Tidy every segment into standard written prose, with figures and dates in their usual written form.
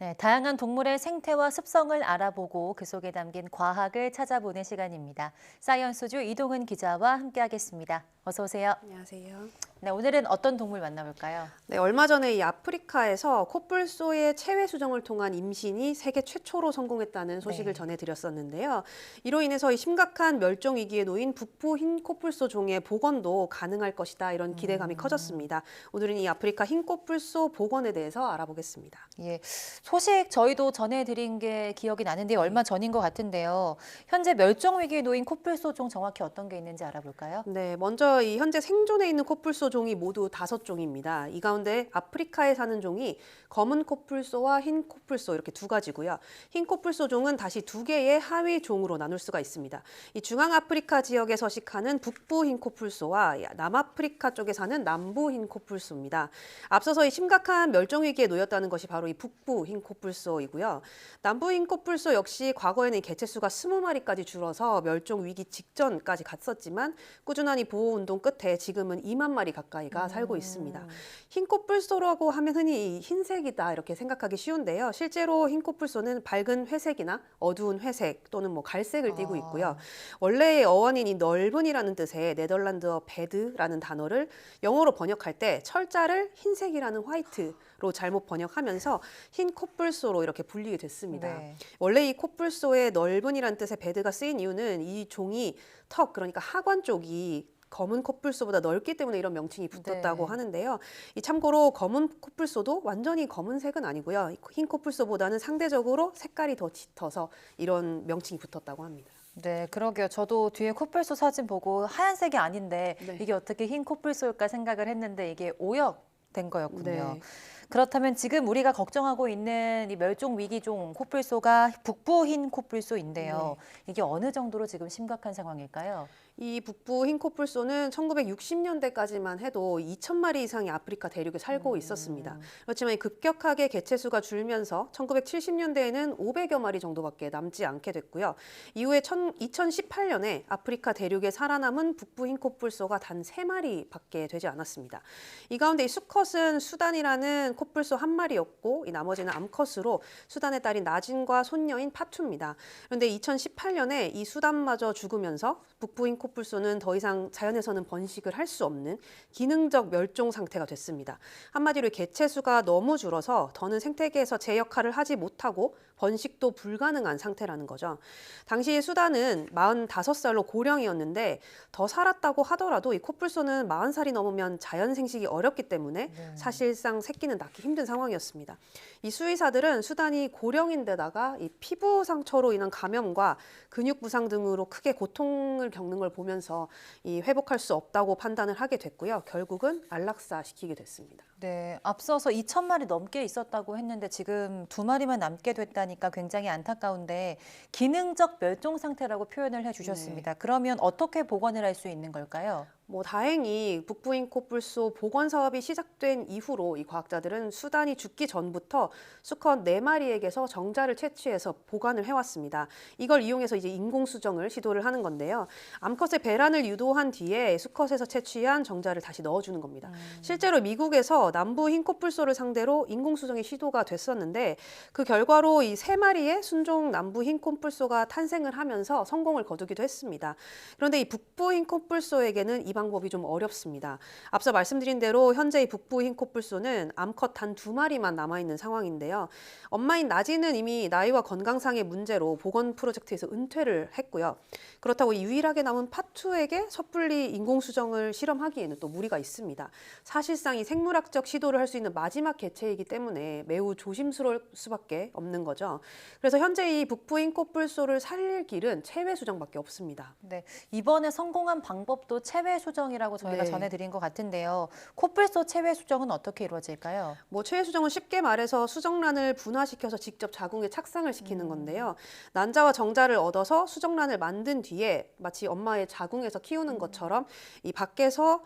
네, 다양한 동물의 생태와 습성을 알아보고 그 속에 담긴 과학을 찾아보는 시간입니다. 사이언스주 이동은 기자와 함께하겠습니다. 어서 오세요. 안녕하세요. 네, 오늘은 어떤 동물 만나볼까요? 네, 얼마 전에 이 아프리카에서 코뿔소의 체외 수정을 통한 임신이 세계 최초로 성공했다는 소식을 네. 전해드렸었는데요. 이로 인해서 이 심각한 멸종 위기에 놓인 북부 흰 코뿔소 종의 복원도 가능할 것이다 이런 기대감이 커졌습니다. 오늘은 이 아프리카 흰 코뿔소 복원에 대해서 알아보겠습니다. 예, 소식 저희도 전해드린 게 기억이 나는데 얼마 전인 것 같은데요. 현재 멸종 위기에 놓인 코뿔소 종 정확히 어떤 게 있는지 알아볼까요? 네, 먼저 이 현재 생존해 있는 코뿔소 종이 모두 5종입니다. 이 가운데 아프리카에 사는 종이 검은 코뿔소와 흰 코뿔소 이렇게 두 가지고요. 흰 코뿔소 종은 다시 두 개의 하위 종으로 나눌 수가 있습니다. 이 중앙아프리카 지역에 서식하는 북부 흰 코뿔소와 남아프리카 쪽에 사는 남부 흰 코뿔소입니다. 앞서서 이 심각한 멸종 위기에 놓였다는 것이 바로 이 북부 흰 코뿔소이고요. 남부 흰 코뿔소 역시 과거에는 이 개체수가 20마리까지 줄어서 멸종 위기 직전까지 갔었지만 꾸준한 이 보호 운동 끝에 지금은 2만 마리 가까이가 살고 있습니다. 흰 코뿔소라고 하면 흔히 이 흰색이다 이렇게 생각하기 쉬운데요. 실제로 흰 코뿔소는 밝은 회색이나 어두운 회색 또는 뭐 갈색을 띠고 있고요. 원래의 어원인 이 넓은이라는 뜻의 네덜란드어 베드라는 단어를 영어로 번역할 때 철자를 흰색이라는 화이트로 잘못 번역하면서 흰 코뿔소로 이렇게 불리게 됐습니다. 네. 원래 이 코뿔소의 넓은이라는 뜻의 베드가 쓰인 이유는 이 종이 턱, 그러니까 하관 쪽이 검은 코뿔소보다 넓기 때문에 이런 명칭이 붙었다고 네. 하는데요. 이 참고로 검은 코뿔소도 완전히 검은색은 아니고요. 흰 코뿔소보다는 상대적으로 색깔이 더 짙어서 이런 명칭이 붙었다고 합니다. 네, 그러게요. 저도 뒤에 코뿔소 사진 보고 하얀색이 아닌데 네. 이게 어떻게 흰 코뿔소일까 생각을 했는데 이게 오역된 거였군요. 네. 그렇다면 지금 우리가 걱정하고 있는 이 멸종 위기종 코뿔소가 북부 흰 코뿔소인데요. 네. 이게 어느 정도로 지금 심각한 상황일까요? 이 북부 흰 코뿔소는 1960년대까지만 해도 2,000마리 이상이 아프리카 대륙에 살고 있었습니다. 그렇지만 급격하게 개체수가 줄면서 1970년대에는 500여 마리 정도밖에 남지 않게 됐고요. 이후에 2018년에 아프리카 대륙에 살아남은 북부 흰 코뿔소가 단 3마리밖에 되지 않았습니다. 이 가운데 이 수컷은 수단이라는 코뿔소 한 마리였고 이 나머지는 암컷으로 수단의 딸인 나진과 손녀인 파투입니다. 그런데 2018년에 이 수단마저 죽으면서 북부 흰 코뿔소는 더 이상 자연에서는 번식을 할 수 없는 기능적 멸종 상태가 됐습니다. 한마디로 개체수가 너무 줄어서 더는 생태계에서 제 역할을 하지 못하고 번식도 불가능한 상태라는 거죠. 당시 수단은 45살로 고령이었는데 더 살았다고 하더라도 이 코뿔소는 40살이 넘으면 자연 생식이 어렵기 때문에 사실상 새끼는 낳기 힘든 상황이었습니다. 이 수의사들은 수단이 고령인데다가 이 피부 상처로 인한 감염과 근육 부상 등으로 크게 고통을 겪는 걸 보면서 이 회복할 수 없다고 판단을 하게 됐고요. 결국은 안락사 시키게 됐습니다. 네, 앞서서 2,000마리 넘게 있었다고 했는데 지금 2마리만 남게 됐다니까 굉장히 안타까운데 기능적 멸종 상태라고 표현을 해주셨습니다. 그러면 어떻게 복원을 할 수 있는 걸까요? 다행히 북부 흰 코뿔소 복원 사업이 시작된 이후로 이 과학자들은 수단이 죽기 전부터 수컷 4마리에게서 정자를 채취해서 보관을 해왔습니다. 이걸 이용해서 이제 인공 수정을 시도를 하는 건데요. 암컷의 배란을 유도한 뒤에 수컷에서 채취한 정자를 다시 넣어주는 겁니다. 실제로 미국에서 남부 흰 코뿔소를 상대로 인공 수정이 시도가 됐었는데 그 결과로 이 3마리의 순종 남부 흰 코뿔소가 탄생을 하면서 성공을 거두기도 했습니다. 그런데 이 북부 흰 코뿔소에게는 이 방법이 좀 어렵습니다. 앞서 말씀드린 대로 현재 이 북부 흰 코뿔소는 암컷 단 2마리만 남아있는 상황인데요. 엄마인 나지는 이미 나이와 건강상의 문제로 복원 프로젝트에서 은퇴를 했고요. 그렇다고 유일하게 남은 파투에게 섣불리 인공수정을 실험하기에는 또 무리가 있습니다. 사실상 이 생물학적 시도를 할 수 있는 마지막 개체이기 때문에 매우 조심스러울 수밖에 없는 거죠. 그래서 현재 이 북부 흰 코뿔소를 살릴 길은 체외 수정밖에 없습니다. 네, 이번에 성공한 방법도 체외 수정이라고 저희가 네. 전해드린 것 같은데요. 코뿔소 체외 수정은 어떻게 이루어질까요? 체외 수정은 쉽게 말해서 수정란을 분화시켜서 직접 자궁에 착상을 시키는 건데요. 난자와 정자를 얻어서 수정란을 만든 뒤에 마치 엄마의 자궁에서 키우는 것처럼 이 밖에서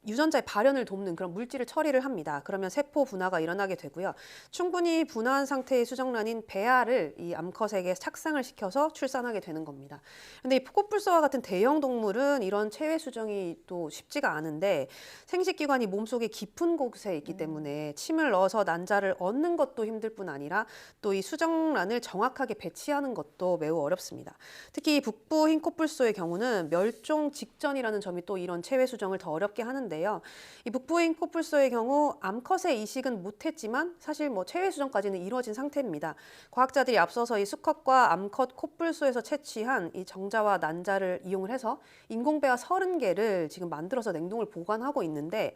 유전자의 발현을 돕는 그런 물질을 처리를 합니다. 그러면 세포 분화가 일어나게 되고요. 충분히 분화한 상태의 수정란인 배아를 이 암컷에게 착상을 시켜서 출산하게 되는 겁니다. 근데 이 코뿔소와 같은 대형 동물은 이런 체외 수정이 또 쉽지가 않은데 생殖기관이 몸속에 깊은 곳에 있기 때문에 침을 넣어서 난자를 얻는 것도 힘들 뿐 아니라 또 이 수정란을 정확하게 배치하는 것도 매우 어렵습니다. 특히 이 북부 흰 코뿔소의 경우는 멸종 직전이라는 점이 또 이런 체외 수정을 더 어렵게 하는데요. 이 북부인 코뿔소의 경우 암컷의 이식은 못했지만 사실 뭐 체외 수정까지는 이루어진 상태입니다. 과학자들이 앞서서 이 수컷과 암컷 코뿔소에서 채취한 이 정자와 난자를 이용을 해서 인공배아 30개를 지금 만들어서 냉동을 보관하고 있는데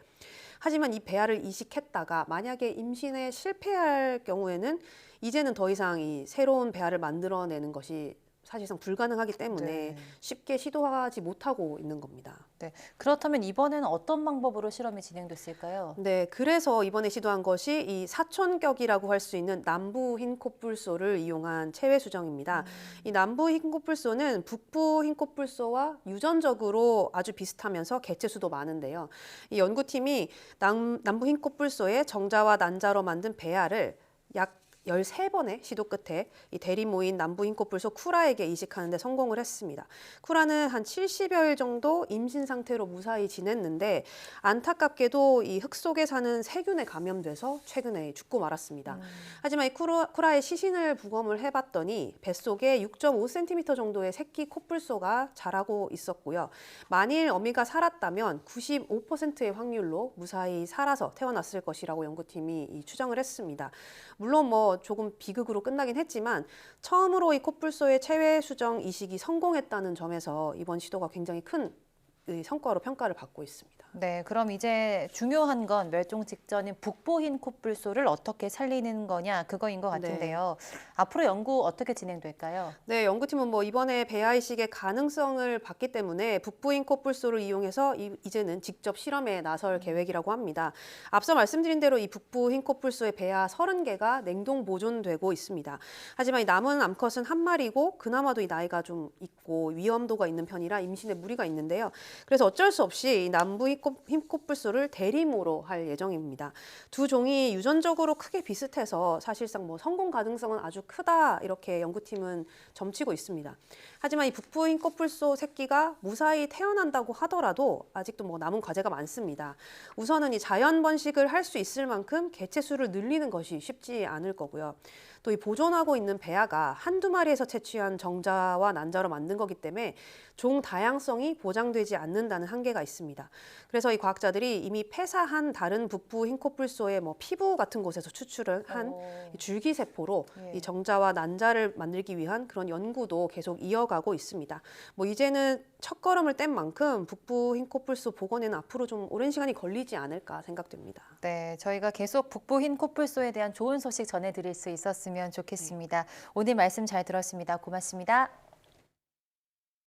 하지만 이 배아를 이식했다가 만약에 임신에 실패할 경우에는 이제는 더 이상 이 새로운 배아를 만들어내는 것이 사실상 불가능하기 때문에 네. 쉽게 시도하지 못하고 있는 겁니다. 네. 그렇다면 이번에는 어떤 방법으로 실험이 진행됐을까요? 네, 그래서 이번에 시도한 것이 이 사촌격이라고 할 수 있는 남부 흰 코뿔소를 이용한 체외 수정입니다. 이 남부 흰 코뿔소는 북부 흰 코뿔소와 유전적으로 아주 비슷하면서 개체수도 많은데요. 이 연구팀이 남부 흰 코뿔소의 정자와 난자로 만든 배아를 약 13번의 시도 끝에 이 대리모인 남부 흰 코뿔소 쿠라에게 이식하는 데 성공을 했습니다. 쿠라는 한 70여일 정도 임신 상태로 무사히 지냈는데 안타깝게도 이 흙 속에 사는 세균에 감염돼서 최근에 죽고 말았습니다. 하지만 이 쿠라의 시신을 부검을 해봤더니 뱃속에 6.5cm 정도의 새끼 코뿔소가 자라고 있었고요. 만일 어미가 살았다면 95%의 확률로 무사히 살아서 태어났을 것이라고 연구팀이 추정을 했습니다. 물론 뭐 조금 비극으로 끝나긴 했지만 처음으로 이 코뿔소의 체외 수정 이식이 성공했다는 점에서 이번 시도가 굉장히 큰 성과로 평가를 받고 있습니다. 네, 그럼 이제 중요한 건 멸종 직전인 북부 흰 코뿔소를 어떻게 살리는 거냐 그거인 것 같은데요. 앞으로 연구 어떻게 진행될까요? 네, 연구팀은 뭐 이번에 배아 이식의 가능성을 봤기 때문에 북부 흰 코뿔소를 이용해서 이제는 직접 실험에 나설 계획이라고 합니다. 앞서 말씀드린 대로 이 북부 흰 코뿔소의 배아 30개가 냉동 보존되고 있습니다. 하지만 이 남은 암컷은 한 마리고 그나마도 이 나이가 좀 있고 위험도가 있는 편이라 임신에 무리가 있는데요. 그래서 어쩔 수 없이 이 남부 흰 코뿔소를 대리모로 할 예정입니다. 두 종이 유전적으로 크게 비슷해서 사실상 뭐 성공 가능성은 아주 크다 이렇게 연구팀은 점치고 있습니다. 하지만 이 북부 흰 코뿔소 새끼가 무사히 태어난다고 하더라도 아직도 뭐 남은 과제가 많습니다. 우선은 이 자연 번식을 할 수 있을 만큼 개체 수를 늘리는 것이 쉽지 않을 거고요. 또 이 보존하고 있는 배아가 한두 마리에서 채취한 정자와 난자로 만든 거기 때문에 종 다양성이 보장되지 않는다는 한계가 있습니다. 그래서 이 과학자들이 이미 폐사한 다른 북부 흰 코뿔소의 뭐 피부 같은 곳에서 추출을 한 줄기세포로 이 정자와 난자를 만들기 위한 그런 연구도 계속 이어가고 있습니다. 뭐 이제는 첫걸음을 뗀 만큼 북부 흰 코뿔소 복원에는 앞으로 좀 오랜 시간이 걸리지 않을까 생각됩니다. 네, 저희가 계속 북부 흰 코뿔소에 대한 좋은 소식 전해드릴 수 있었으면 좋겠습니다. 오늘 말씀 잘 들었습니다. 고맙습니다.